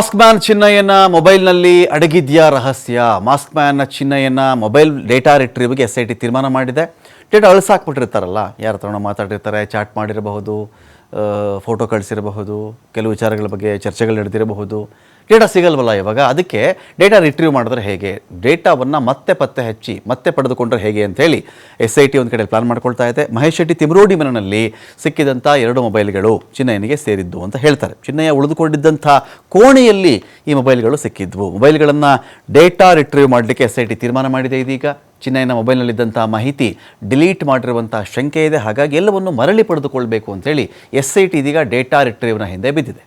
Mask man ಚಿನ್ನಯ್ಯನ ಮೊಬೈಲ್ನಲ್ಲಿ ಅಡಗಿದ್ಯಾ ರಹಸ್ಯ. ಮಾಸ್ಕ್ ಮ್ಯಾನ್ ಚಿನ್ನಯ್ಯನ ಮೊಬೈಲ್ ಡೇಟಾ ರಿಟ್ರೀವ್ಗೆ SIT ತೀರ್ಮಾನ ಮಾಡಿದೆ. ಡೇಟಾ ಅಳಿಸಾಕ್ಬಿಟ್ಟಿರ್ತಾರಲ್ಲ, ಯಾರ ಹತ್ರನೋ ಮಾತಾಡಿರ್ತಾರೆ, ಚಾಟ್ ಮಾಡಿರಬಹುದು, ಫೋಟೋ ಕಳಿಸಿರಬಹುದು, ಕೆಲವು ವಿಚಾರಗಳ ಬಗ್ಗೆ ಚರ್ಚೆಗಳು ನಡೆದಿರಬಹುದು. ಡೇಟಾ ಸಿಗಲ್ವಲ್ಲ ಇವಾಗ, ಅದಕ್ಕೆ ಡೇಟಾ ರಿಟ್ರೀವ್ ಮಾಡಿದ್ರೆ ಹೇಗೆ, ಡೇಟಾವನ್ನು ಮತ್ತೆ ಪತ್ತೆ ಹಚ್ಚಿ ಮತ್ತೆ ಪಡೆದುಕೊಂಡ್ರೆ ಹೇಗೆ ಅಂಥೇಳಿ SIT ಒಂದು ಕಡೆ ಪ್ಲಾನ್ ಮಾಡ್ಕೊಳ್ತಾ ಇದೆ. ಮಹೇಶ್ ಶೆಟ್ಟಿ ತಿಮರೋಡಿ ಮನೆಯಲ್ಲಿ ಸಿಕ್ಕಿದಂಥ 2 ಮೊಬೈಲ್ಗಳು ಚಿನ್ನಯ್ಯನಿಗೆ ಸೇರಿದ್ದು ಅಂತ ಹೇಳ್ತಾರೆ. ಚಿನ್ನಯ್ಯ ಉಳಿದುಕೊಂಡಿದ್ದಂಥ ಕೋಣೆಯಲ್ಲಿ ಈ ಮೊಬೈಲ್ಗಳು ಸಿಕ್ಕಿದ್ವು. ಮೊಬೈಲ್ಗಳನ್ನು ಡೇಟಾ ರಿಟ್ರೀವ್ ಮಾಡಲಿಕ್ಕೆ SIT ತೀರ್ಮಾನ ಮಾಡಿದೆ. ಇದೀಗ ಚಿನ್ನಯ್ಯನ ಮೊಬೈಲ್ನಲ್ಲಿದ್ದಂಥ ಮಾಹಿತಿ ಡಿಲೀಟ್ ಮಾಡಿರುವಂಥ ಶಂಕೆ ಇದೆ. ಹಾಗಾಗಿ ಎಲ್ಲವನ್ನು ಮರಳಿ ಪಡೆದುಕೊಳ್ಬೇಕು ಅಂತೇಳಿ SIT ಇದೀಗ ಡೇಟಾ ರಿಟ್ರೀವ್ನ ಹಿಂದೆ ಬಿದ್ದಿದೆ.